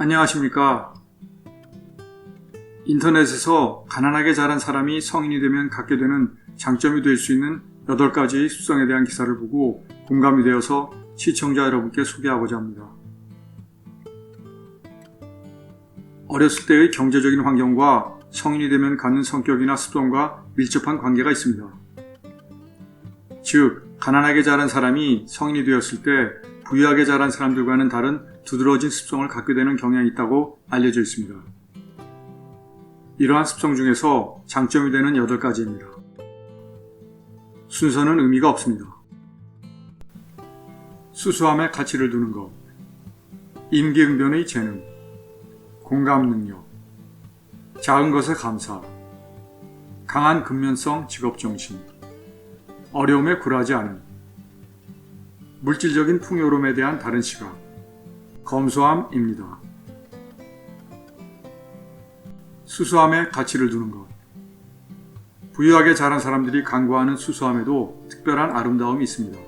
안녕하십니까. 인터넷에서 가난하게 자란 사람이 성인이 되면 갖게 되는 장점이 될 수 있는 8가지의 습성에 대한 기사를 보고 공감이 되어서 시청자 여러분께 소개하고자 합니다. 어렸을 때의 경제적인 환경과 성인이 되면 갖는 성격이나 습성과 밀접한 관계가 있습니다. 즉, 가난하게 자란 사람이 성인이 되었을 때 부유하게 자란 사람들과는 다른 두드러진 습성을 갖게 되는 경향이 있다고 알려져 있습니다. 이러한 습성 중에서 장점이 되는 8가지입니다. 순서는 의미가 없습니다. 수수함에 가치를 두는 것, 임기응변의 재능, 공감 능력, 작은 것에 감사, 강한 근면성 직업정신, 어려움에 굴하지 않음, 물질적인 풍요로움에 대한 다른 시각, 검소함입니다. 수수함에 가치를 두는 것. 부유하게 자란 사람들이 간구하는 수수함에도 특별한 아름다움이 있습니다.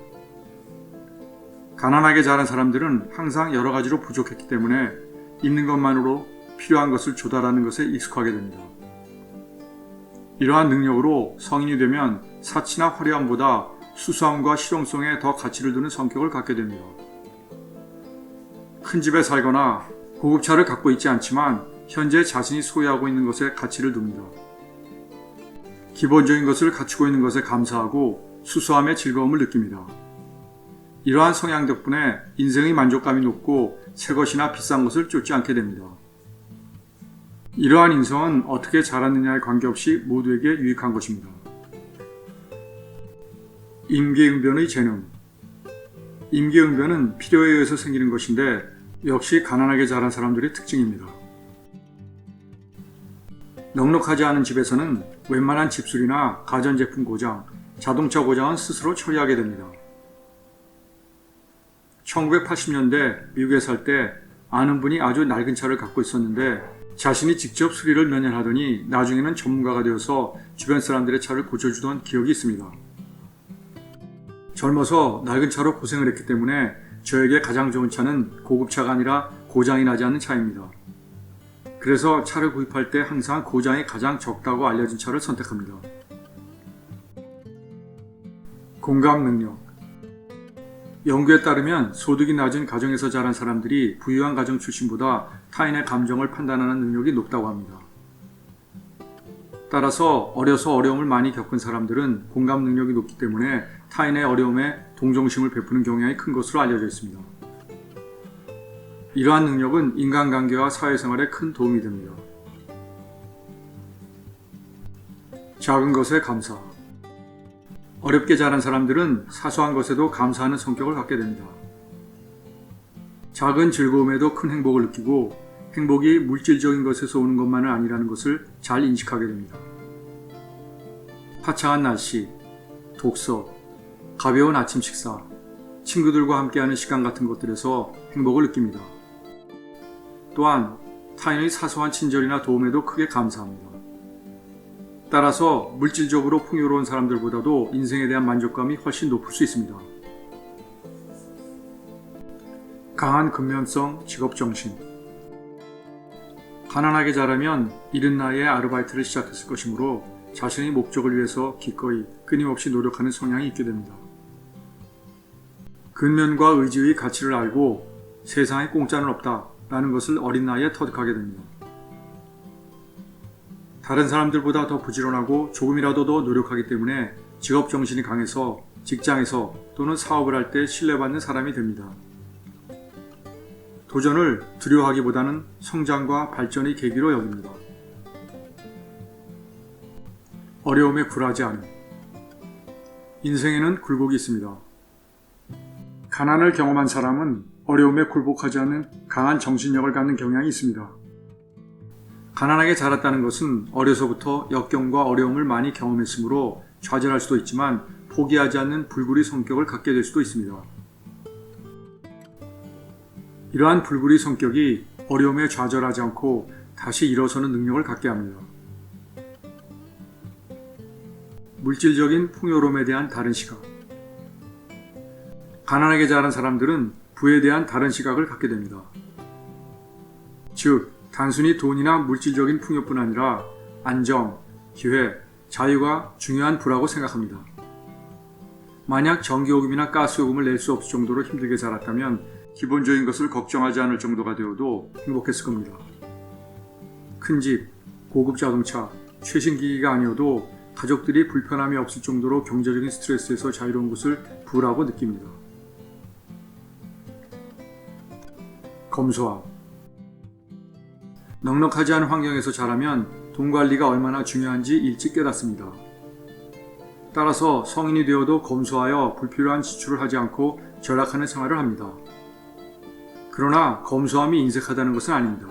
가난하게 자란 사람들은 항상 여러 가지로 부족했기 때문에 있는 것만으로 필요한 것을 조달하는 것에 익숙하게 됩니다. 이러한 능력으로 성인이 되면 사치나 화려함보다 수수함과 실용성에 더 가치를 두는 성격을 갖게 됩니다. 큰 집에 살거나 고급차를 갖고 있지 않지만 현재 자신이 소유하고 있는 것에 가치를 둡니다. 기본적인 것을 갖추고 있는 것에 감사하고 수수함의 즐거움을 느낍니다. 이러한 성향 덕분에 인생의 만족감이 높고 새 것이나 비싼 것을 쫓지 않게 됩니다. 이러한 인성은 어떻게 자랐느냐에 관계없이 모두에게 유익한 것입니다. 임기응변의 재능. 임기응변은 필요에 의해서 생기는 것인데 역시 가난하게 자란 사람들의 특징입니다. 넉넉하지 않은 집에서는 웬만한 집수리나 가전제품 고장, 자동차 고장은 스스로 처리하게 됩니다. 1980년대 미국에 살 때 아는 분이 아주 낡은 차를 갖고 있었는데 자신이 직접 수리를 몇 년 하더니 나중에는 전문가가 되어서 주변 사람들의 차를 고쳐주던 기억이 있습니다. 젊어서 낡은 차로 고생을 했기 때문에 저에게 가장 좋은 차는 고급차가 아니라 고장이 나지 않는 차입니다. 그래서 차를 구입할 때 항상 고장이 가장 적다고 알려진 차를 선택합니다. 공감 능력. 연구에 따르면 소득이 낮은 가정에서 자란 사람들이 부유한 가정 출신보다 타인의 감정을 판단하는 능력이 높다고 합니다. 따라서 어려서 어려움을 많이 겪은 사람들은 공감 능력이 높기 때문에 타인의 어려움에 동정심을 베푸는 경향이 큰 것으로 알려져 있습니다. 이러한 능력은 인간관계와 사회생활에 큰 도움이 됩니다. 작은 것에 감사. 어렵게 자란 사람들은 사소한 것에도 감사하는 성격을 갖게 됩니다. 작은 즐거움에도 큰 행복을 느끼고 행복이 물질적인 것에서 오는 것만은 아니라는 것을 잘 인식하게 됩니다. 화창한 날씨, 독서, 가벼운 아침 식사, 친구들과 함께하는 시간 같은 것들에서 행복을 느낍니다. 또한 타인의 사소한 친절이나 도움에도 크게 감사합니다. 따라서 물질적으로 풍요로운 사람들보다도 인생에 대한 만족감이 훨씬 높을 수 있습니다. 강한 근면성 직업정신. 가난하게 자라면 이른 나이에 아르바이트를 시작했을 것이므로 자신의 목적을 위해서 기꺼이 끊임없이 노력하는 성향이 있게 됩니다. 근면과 의지의 가치를 알고 세상에 공짜는 없다라는 것을 어린 나이에 터득하게 됩니다. 다른 사람들보다 더 부지런하고 조금이라도 더 노력하기 때문에 직업정신이 강해서 직장에서 또는 사업을 할 때 신뢰받는 사람이 됩니다. 도전을 두려워하기보다는 성장과 발전의 계기로 여깁니다. 어려움에 굴하지 않음. 인생에는 굴곡이 있습니다. 가난을 경험한 사람은 어려움에 굴복하지 않는 강한 정신력을 갖는 경향이 있습니다. 가난하게 자랐다는 것은 어려서부터 역경과 어려움을 많이 경험했으므로 좌절할 수도 있지만 포기하지 않는 불굴의 성격을 갖게 될 수도 있습니다. 이러한 불굴의 성격이 어려움에 좌절하지 않고 다시 일어서는 능력을 갖게 합니다. 물질적인 풍요로움에 대한 다른 시각. 가난하게 자란 사람들은 부에 대한 다른 시각을 갖게 됩니다. 즉, 단순히 돈이나 물질적인 풍요뿐 아니라 안정, 기회, 자유가 중요한 부라고 생각합니다. 만약 전기요금이나 가스요금을 낼 수 없을 정도로 힘들게 자랐다면 기본적인 것을 걱정하지 않을 정도가 되어도 행복했을 겁니다. 큰 집, 고급 자동차, 최신 기기가 아니어도 가족들이 불편함이 없을 정도로 경제적인 스트레스에서 자유로운 것을 부라고 느낍니다. 검소함. 넉넉하지 않은 환경에서 자라면 돈 관리가 얼마나 중요한지 일찍 깨닫습니다. 따라서 성인이 되어도 검소하여 불필요한 지출을 하지 않고 절약하는 생활을 합니다. 그러나 검소함이 인색하다는 것은 아닙니다.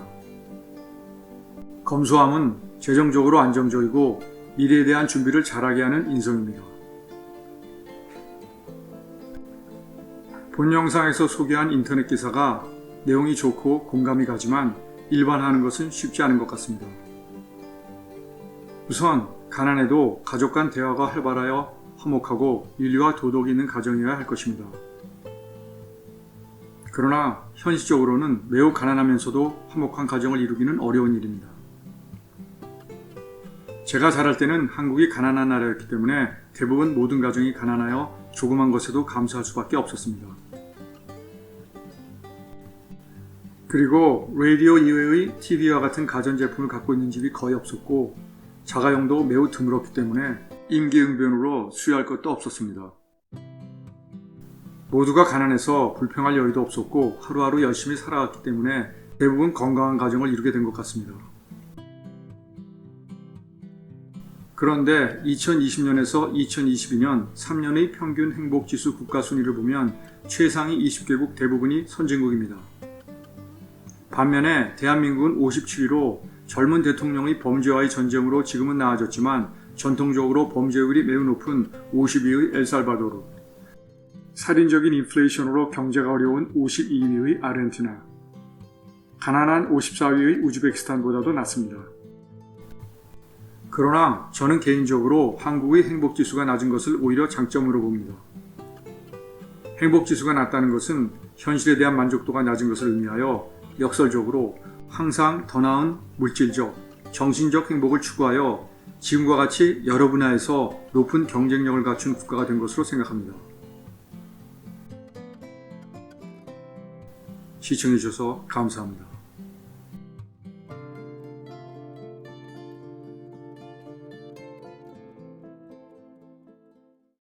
검소함은 재정적으로 안정적이고 미래에 대한 준비를 잘하게 하는 인성입니다. 본 영상에서 소개한 인터넷 기사가 내용이 좋고 공감이 가지만 일반화하는 것은 쉽지 않은 것 같습니다. 우선 가난해도 가족 간 대화가 활발하여 화목하고 윤리와 도덕이 있는 가정이어야 할 것입니다. 그러나 현실적으로는 매우 가난하면서도 화목한 가정을 이루기는 어려운 일입니다. 제가 자랄 때는 한국이 가난한 나라였기 때문에 대부분 모든 가정이 가난하여 조그만 것에도 감사할 수밖에 없었습니다. 그리고 라디오 이외의 TV와 같은 가전제품을 갖고 있는 집이 거의 없었고 자가용도 매우 드물었기 때문에 임기응변으로 수여할 것도 없었습니다. 모두가 가난해서 불평할 여유도 없었고 하루하루 열심히 살아왔기 때문에 대부분 건강한 가정을 이루게 된 것 같습니다. 그런데 2020년에서 2022년 3년의 평균 행복지수 국가순위를 보면 최상위 20개국 대부분이 선진국입니다. 반면에 대한민국은 57위로 젊은 대통령의 범죄와의 전쟁으로 지금은 나아졌지만 전통적으로 범죄율이 매우 높은 52위의 엘살바도르, 살인적인 인플레이션으로 경제가 어려운 52위의 아르헨티나, 가난한 54위의 우즈베키스탄보다도 낮습니다. 그러나 저는 개인적으로 한국의 행복지수가 낮은 것을 오히려 장점으로 봅니다. 행복지수가 낮다는 것은 현실에 대한 만족도가 낮은 것을 의미하여 역설적으로 항상 더 나은 물질적, 정신적 행복을 추구하여 지금과 같이 여러 분야에서 높은 경쟁력을 갖춘 국가가 된 것으로 생각합니다. 시청해 주셔서 감사합니다.